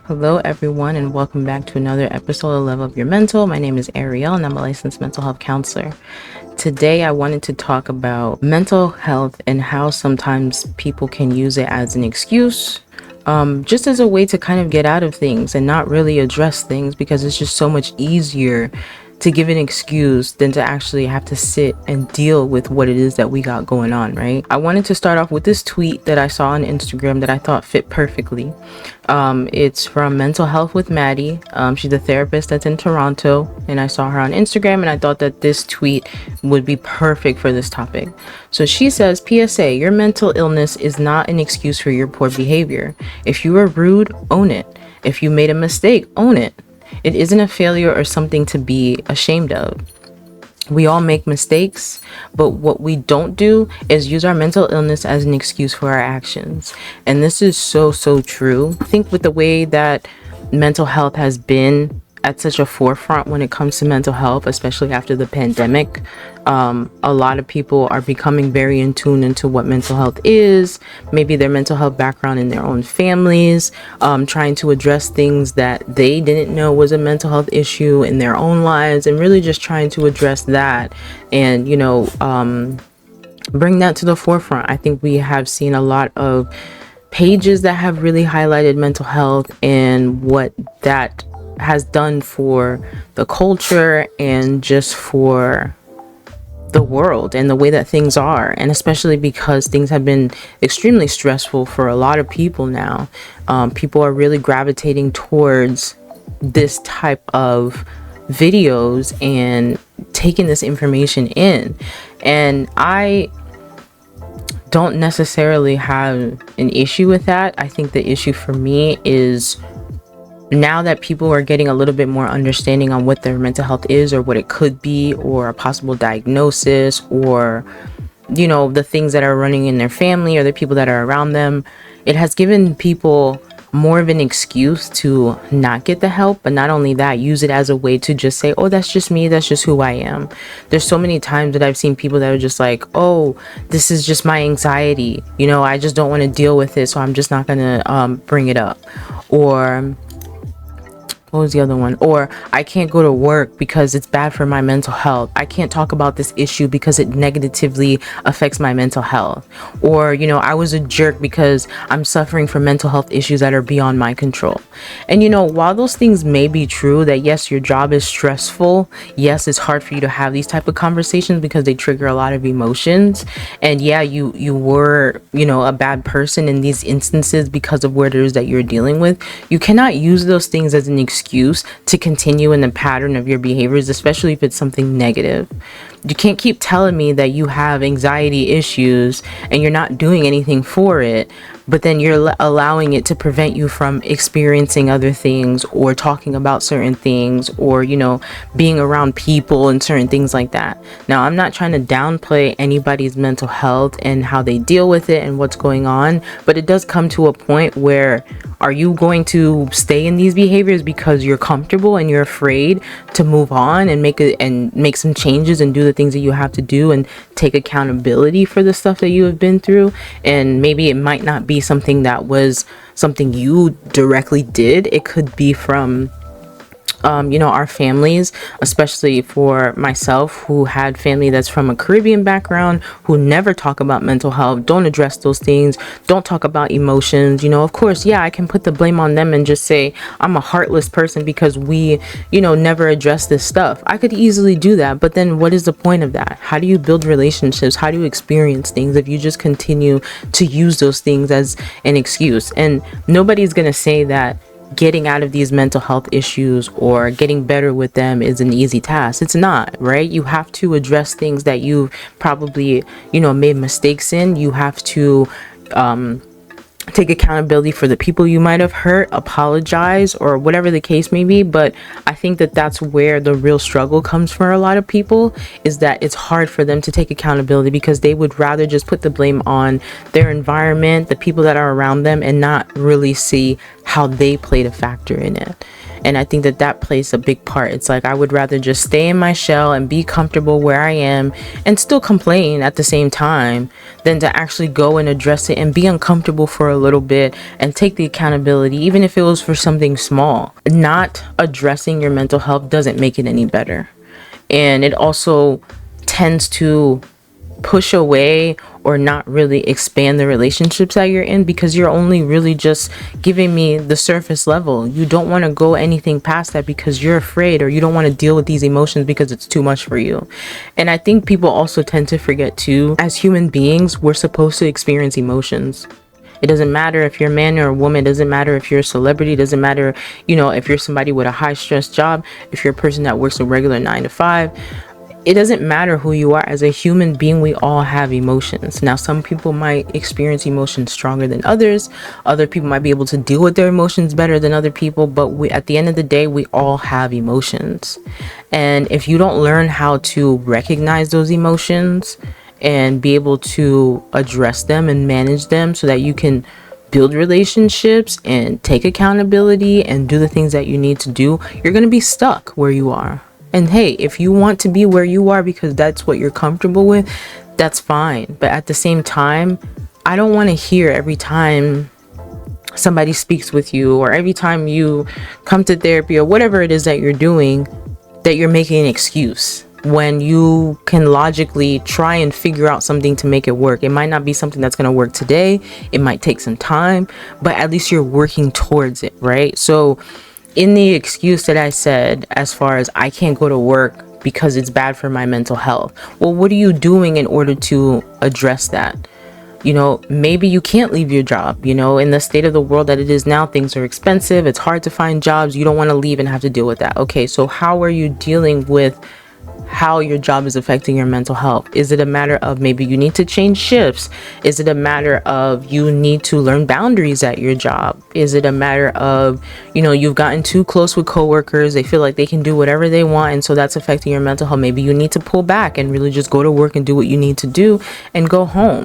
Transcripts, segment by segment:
Hello, everyone, and welcome back to another episode of Level Up Your Mental. My name is Ariel, and I'm a licensed mental health counselor. Today, I wanted to talk about mental health and how sometimes people can use it as an excuse, just as a way to kind of get out of things and not really address things because it's just so much easier to give an excuse than to actually have to sit and deal with what it is that we got going on, right? I wanted to start off with this tweet that I saw on Instagram that I thought fit perfectly. It's from Mental Health with Maddie. She's a therapist that's in Toronto, and I saw her on Instagram, and I thought that this tweet would be perfect for this topic. So she says, PSA, your mental illness is not an excuse for your poor behavior. If you are rude, own it. If you made a mistake, own it. It isn't a failure or something to be ashamed of. We all make mistakes, but what we don't do is use our mental illness as an excuse for our actions. And this is so true. I think with the way that mental health has been at such a forefront when it comes to mental health, especially after the pandemic, a lot of people are becoming very in tune into what mental health is, maybe their mental health background in their own families, trying to address things that they didn't know was a mental health issue in their own lives, and really just trying to address that and, bring that to the forefront. I think we have seen a lot of pages that have really highlighted mental health and what that has done for the culture and just for the world and the way that things are, and especially because things have been extremely stressful for a lot of people now. People are really gravitating towards this type of videos and taking this information in, and I don't necessarily have an issue with that. I think the issue for me is now that people are getting a little bit more understanding on what their mental health is or what it could be, or a possible diagnosis, or the things that are running in their family or the people that are around them, it has given people more of an excuse to not get the help. But not only that, use it as a way to just say, oh, that's just me, that's just who I am. There's so many times that I've seen people that are just like, oh, this is just my anxiety, I just don't want to deal with it, so I'm just not gonna bring it up. Or what was the other one? Or I can't go to work because it's bad for my mental health. I can't talk about this issue because it negatively affects my mental health. Or, I was a jerk because I'm suffering from mental health issues that are beyond my control. And, while those things may be true, that yes, your job is stressful. Yes, it's hard for you to have these type of conversations because they trigger a lot of emotions. And yeah, you were, a bad person in these instances because of what it is that you're dealing with. You cannot use those things as an excuse to continue in the pattern of your behaviors, especially if it's something negative. You can't keep telling me that you have anxiety issues and you're not doing anything for it, but then you're allowing it to prevent you from experiencing other things or talking about certain things, or being around people and certain things like that. Now, I'm not trying to downplay anybody's mental health and how they deal with it and what's going on, but it does come to a point where, are you going to stay in these behaviors because you're comfortable and you're afraid to move on and make some changes and do the things that you have to do and take accountability for the stuff that you have been through? And maybe it might not be something that was something you directly did. It could be from our families, especially for myself, who had family that's from a Caribbean background, who never talk about mental health, don't address those things, don't talk about emotions. Of course, yeah, I can put the blame on them and just say I'm a heartless person because we, never address this stuff. I could easily do that, but then what is the point of that? How do you build relationships? How do you experience things if you just continue to use those things as an excuse? And nobody's gonna say that getting out of these mental health issues or getting better with them is an easy task. It's not, right? You have to address things that you've probably, made mistakes in. You have to take accountability for the people you might have hurt, apologize, or whatever the case may be. But I think that that's where the real struggle comes for a lot of people, is that it's hard for them to take accountability because they would rather just put the blame on their environment, the people that are around them, and not really see how they played a factor in it. And I think that that plays a big part. It's like I would rather just stay in my shell and be comfortable where I am and still complain at the same time than to actually go and address it and be uncomfortable for a little bit and take the accountability, even if it was for something small. Not addressing your mental health doesn't make it any better. And it also tends to push away or not really expand the relationships that you're in, because you're only really just giving me the surface level. You don't want to go anything past that because you're afraid, or you don't want to deal with these emotions because it's too much for you. And I think people also tend to forget too, as human beings, we're supposed to experience emotions. It doesn't matter if you're a man or a woman. It doesn't matter if you're a celebrity. It doesn't matter, if you're somebody with a high stress job, if you're a person that works a regular 9 to 5. It doesn't matter who you are. As a human being, we all have emotions. Now, some people might experience emotions stronger than others. Other people might be able to deal with their emotions better than other people. But at the end of the day, we all have emotions. And if you don't learn how to recognize those emotions and be able to address them and manage them so that you can build relationships and take accountability and do the things that you need to do, you're going to be stuck where you are. And hey, if you want to be where you are because that's what you're comfortable with, that's fine. But at the same time, I don't want to hear every time somebody speaks with you, or every time you come to therapy, or whatever it is that you're doing, that you're making an excuse when you can logically try and figure out something to make it work. It might not be something that's going to work today. It might take some time, but at least you're working towards it, right? So in the excuse that I said, as far as I can't go to work because it's bad for my mental health, well, what are you doing in order to address that? Maybe you can't leave your job. In the state of the world that it is now, things are expensive. It's hard to find jobs. You don't want to leave and have to deal with that. Okay, so how are you dealing with how your job is affecting your mental health? Is it a matter of maybe you need to change shifts? Is it a matter of you need to learn boundaries at your job? Is it a matter of, you've gotten too close with coworkers, they feel like they can do whatever they want, and so that's affecting your mental health? Maybe you need to pull back and really just go to work and do what you need to do and go home.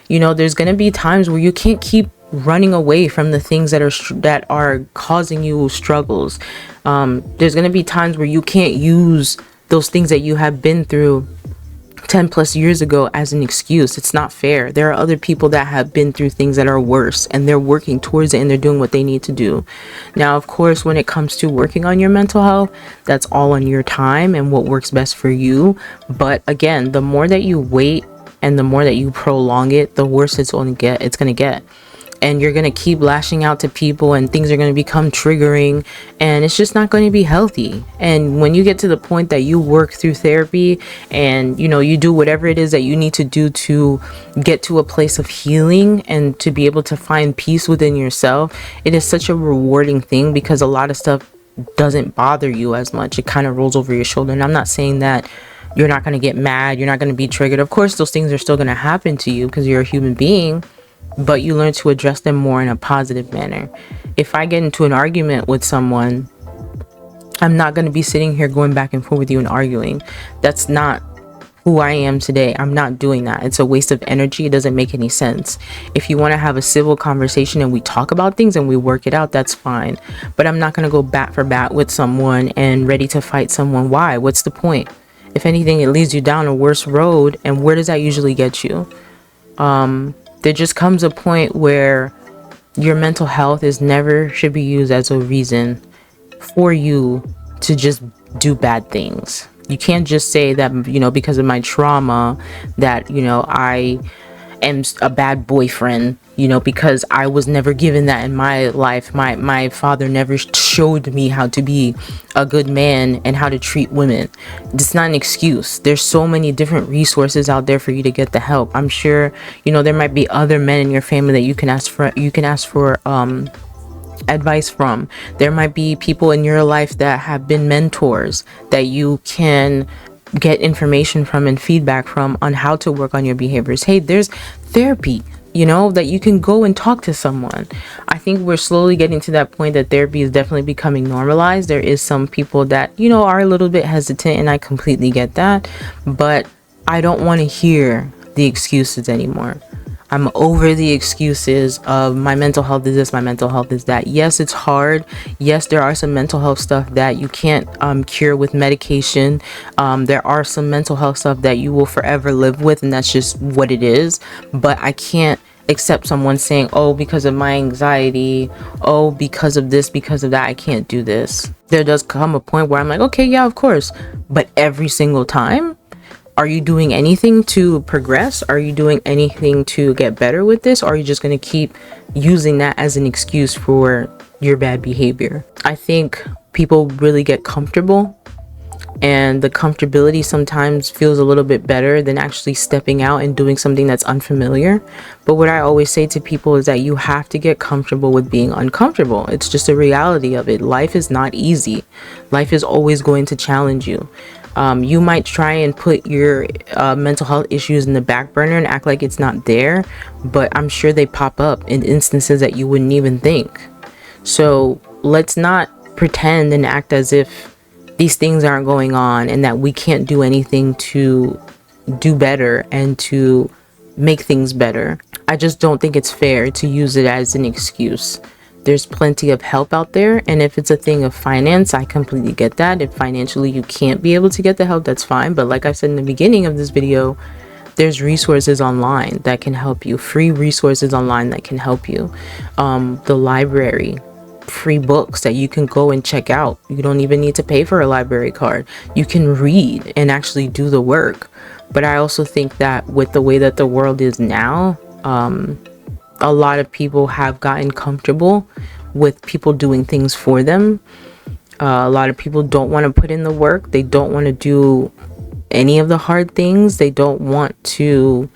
There's going to be times where you can't keep running away from the things that are causing you struggles. There's going to be times where you can't use those things that you have been through 10 plus years ago as an excuse. It's not fair. There are other people that have been through things that are worse, and they're working towards it and they're doing what they need to do. Now, of course, when it comes to working on your mental health, that's all on your time and what works best for you. But again, the more that you wait and the more that you prolong it, the worse it's going to get. And you're going to keep lashing out to people, and things are going to become triggering, and it's just not going to be healthy. And when you get to the point that you work through therapy and, you do whatever it is that you need to do to get to a place of healing and to be able to find peace within yourself, it is such a rewarding thing, because a lot of stuff doesn't bother you as much. It kind of rolls over your shoulder. And I'm not saying that you're not going to get mad, you're not going to be triggered. Of course, those things are still going to happen to you because you're a human being, but you learn to address them more in a positive manner. If I get into an argument with someone, I'm not going to be sitting here going back and forth with you and arguing. That's not who I am today. I'm not doing that. It's a waste of energy. It doesn't make any sense. If you want to have a civil conversation and we talk about things and we work it out, that's fine. But I'm not going to go bat for bat with someone and ready to fight someone. Why? What's the point? If anything, it leads you down a worse road. And where does that usually get you? There just comes a point where your mental health should be used as a reason for you to just do bad things. You can't just say that, because of my trauma that, I am a bad boyfriend, because I was never given that in my life. My father never showed me how to be a good man and how to treat women. It's not an excuse. There's so many different resources out there for you to get the help. I'm sure, there might be other men in your family that you can ask for advice from. There might be people in your life that have been mentors that you can get information from and feedback from on how to work on your behaviors. Hey, there's therapy, that you can go and talk to someone. I think we're slowly getting to that point that therapy is definitely becoming normalized. There is some people that, are a little bit hesitant, and I completely get that, but I don't want to hear the excuses anymore. I'm over the excuses of my mental health is this, my mental health is that. Yes, it's hard. Yes, there are some mental health stuff that you can't cure with medication. There are some mental health stuff that you will forever live with, and that's just what it is. But I can't accept someone saying, oh, because of my anxiety, oh, because of this, because of that, I can't do this. There does come a point where I'm like, okay, yeah, of course. But every single time, are you doing anything to progress? Are you doing anything to get better with this? Or are you just going to keep using that as an excuse for your bad behavior? I think people really get comfortable, and the comfortability sometimes feels a little bit better than actually stepping out and doing something that's unfamiliar. But what I always say to people is that you have to get comfortable with being uncomfortable. It's just a reality of it. Life is not easy. Life is always going to challenge you. You might try and put your mental health issues in the back burner and act like it's not there, but I'm sure they pop up in instances that you wouldn't even think. So let's not pretend and act as if these things aren't going on and that we can't do anything to do better and to make things better. I just don't think it's fair to use it as an excuse. There's plenty of help out there, and if it's a thing of finance, I completely get that. If financially you can't be able to get the help, that's fine. But like I said in the beginning of this video, there's resources online that can help you, free resources online that can help you. The library, free books that you can go and check out. You don't even need to pay for a library card. You can read and actually do the work. But I also think that with the way that the world is now, a lot of people have gotten comfortable with people doing things for them. A lot of people don't want to put in the work. They don't want to do any of the hard things. They don't want to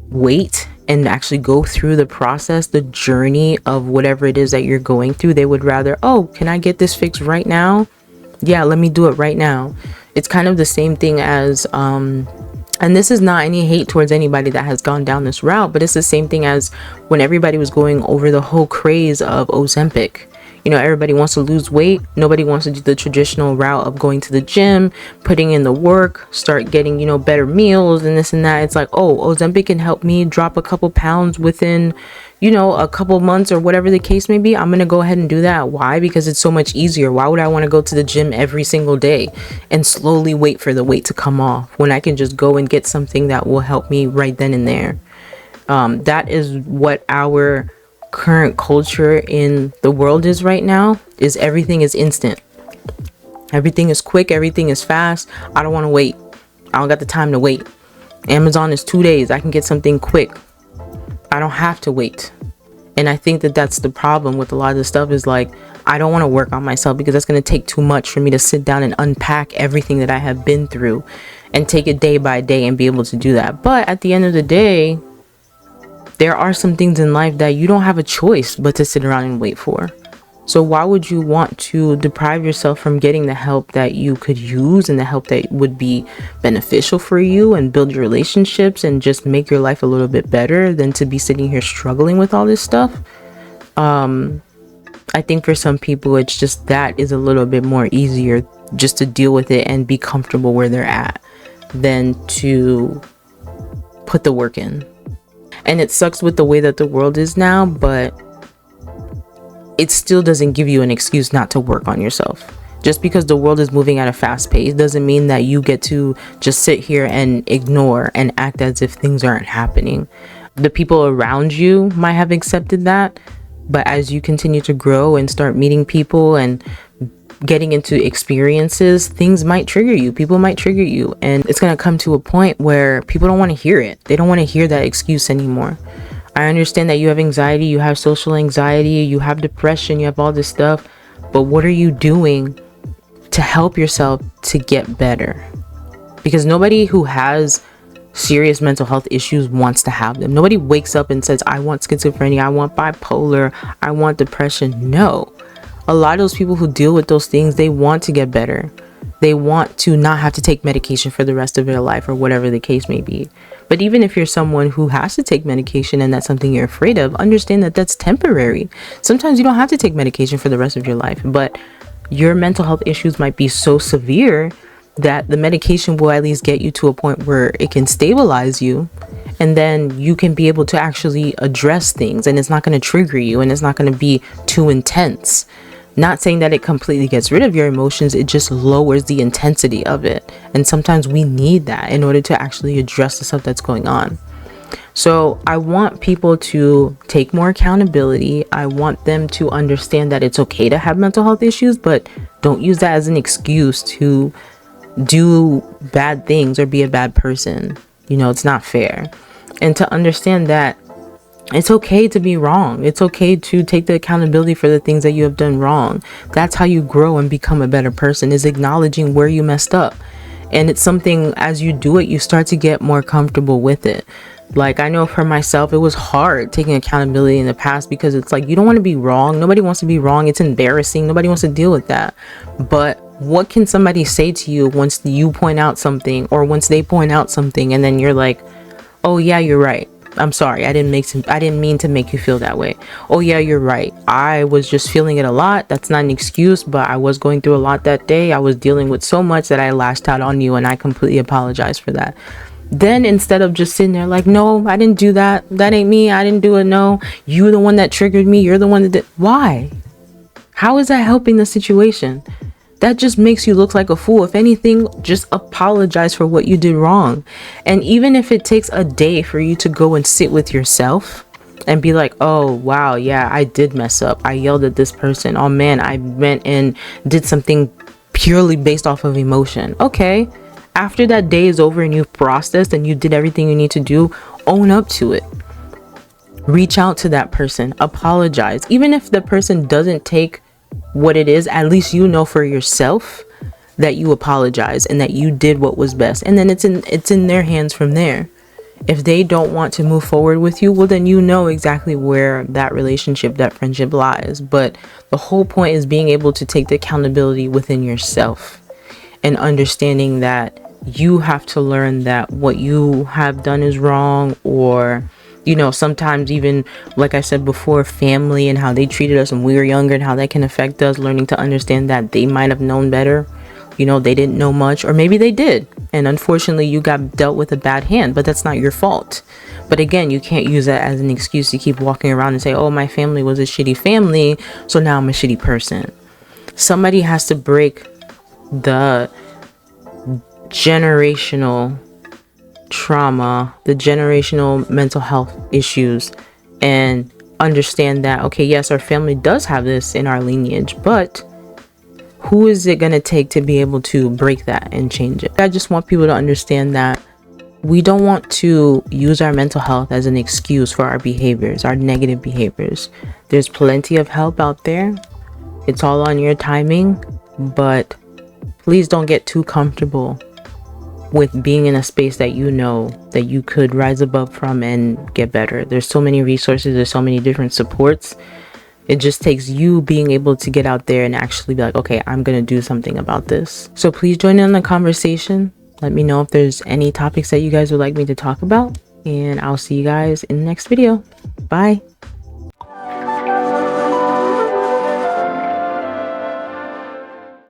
wait and actually go through the process, the journey of whatever it is that you're going through. They would rather, oh, can I get this fixed right now? Yeah, let me do it right now. It's kind of the same thing as and this is not any hate towards anybody that has gone down this route, but it's the same thing as when everybody was going over the whole craze of Ozempic. You know, everybody wants to lose weight. Nobody wants to do the traditional route of going to the gym, putting in the work, start getting, you know, better meals and this and that. It's like, oh, Ozempic can help me drop a couple pounds within, you know, a couple months or whatever the case may be. I'm going to go ahead and do that. Why? Because it's so much easier. Why would I want to go to the gym every single day and slowly wait for the weight to come off when I can just go and get something that will help me right then and there? That is what our current culture in the world is right now. Is everything is instant, everything is quick, everything is fast. I don't want to wait. I don't got the time to wait. Amazon is 2 days. I can get something quick. I don't have to wait. And I think that that's the problem with a lot of this stuff, is like, I don't want to work on myself because that's going to take too much for me to sit down and unpack everything that I have been through and take it day by day and be able to do that. But at the end of the day, there are some things in life that you don't have a choice but to sit around and wait for. So why would you want to deprive yourself from getting the help that you could use and the help that would be beneficial for you and build your relationships and just make your life a little bit better than to be sitting here struggling with all this stuff? I think for some people, it's just that is a little bit more easier just to deal with it and be comfortable where they're at than to put the work in. And it sucks with the way that the world is now, but it still doesn't give you an excuse not to work on yourself. Just because the world is moving at a fast pace doesn't mean that you get to just sit here and ignore and act as if things aren't happening. The people around you might have accepted that, but as you continue to grow and start meeting people and getting into experiences, things might trigger you. People might trigger you, and it's going to come to a point where people don't want to hear it. They don't want to hear that excuse anymore. I understand that you have anxiety, you have social anxiety, you have depression, you have all this stuff, but what are you doing to help yourself to get better? Because nobody who has serious mental health issues wants to have them. Nobody wakes up and says, I want schizophrenia, I want bipolar, I want depression. No. A lot of those people who deal with those things, they want to get better. They want to not have to take medication for the rest of their life or whatever the case may be. But even if you're someone who has to take medication and that's something you're afraid of, understand that that's temporary. Sometimes you don't have to take medication for the rest of your life, but your mental health issues might be so severe that the medication will at least get you to a point where it can stabilize you. and then you can be able to actually address things, and it's not going to trigger you, and it's not going to be too intense. Not saying that it completely gets rid of your emotions, it just lowers the intensity of it. And sometimes we need that in order to actually address the stuff that's going on. So I want people to take more accountability. I want them to understand that it's okay to have mental health issues, but don't use that as an excuse to do bad things or be a bad person. You know, it's not fair. And to understand that it's okay to be wrong. It's okay to take the accountability for the things that you have done wrong. That's how you grow and become a better person, is acknowledging where you messed up. And it's something, as you do it, you start to get more comfortable with it. Like, I know for myself, it was hard taking accountability in the past, because it's like, you don't want to be wrong. Nobody wants to be wrong. It's embarrassing. Nobody wants to deal with that. But what can somebody say to you once you point out something, or once they point out something, and then you're like, oh yeah, you're right. I'm sorry. I didn't mean to make you feel that way. Oh yeah, you're right. I was just feeling it a lot. That's not an excuse, but I was going through a lot that day. I was dealing with so much that I lashed out on you, and I completely apologize for that. Then instead of just sitting there like, no, I didn't do that. That ain't me. I didn't do it. No, you're the one that triggered me. You're the one that did. Why? How is that helping the situation? That just makes you look like a fool. If anything, just apologize for what you did wrong. And even if it takes a day for you to go and sit with yourself and be like, oh, wow, yeah, I did mess up. I yelled at this person. Oh, man, I went and did something purely based off of emotion. Okay. After that day is over and you've processed and you did everything you need to do, own up to it. Reach out to that person. Apologize. Even if the person doesn't take what it is, at least you know for yourself that you apologize and that you did what was best. And then it's in their hands from there. If they don't want to move forward with you, well, then you know exactly where that relationship, that friendship lies. But the whole point is being able to take the accountability within yourself and understanding that you have to learn that what you have done is wrong. Or, you know, sometimes even, like I said before, family and how they treated us when we were younger and how that can affect us, learning to understand that they might have known better. You know, they didn't know much, or maybe they did. And unfortunately, you got dealt with a bad hand, but that's not your fault. But again, you can't use that as an excuse to keep walking around and say, oh, my family was a shitty family, so now I'm a shitty person. Somebody has to break the generational trauma, the generational mental health issues, and understand that, okay, yes, our family does have this in our lineage, but who is it going to take to be able to break that and change it? I just want people to understand that we don't want to use our mental health as an excuse for our behaviors, our negative behaviors. There's plenty of help out there. It's all on your timing, but please don't get too comfortable with being in a space that you know that you could rise above from and get better. There's so many resources. There's so many different supports. It just takes you being able to get out there and actually be like, okay, I'm going to do something about this. So please join in the conversation. Let me know if there's any topics that you guys would like me to talk about. And I'll see you guys in the next video. Bye.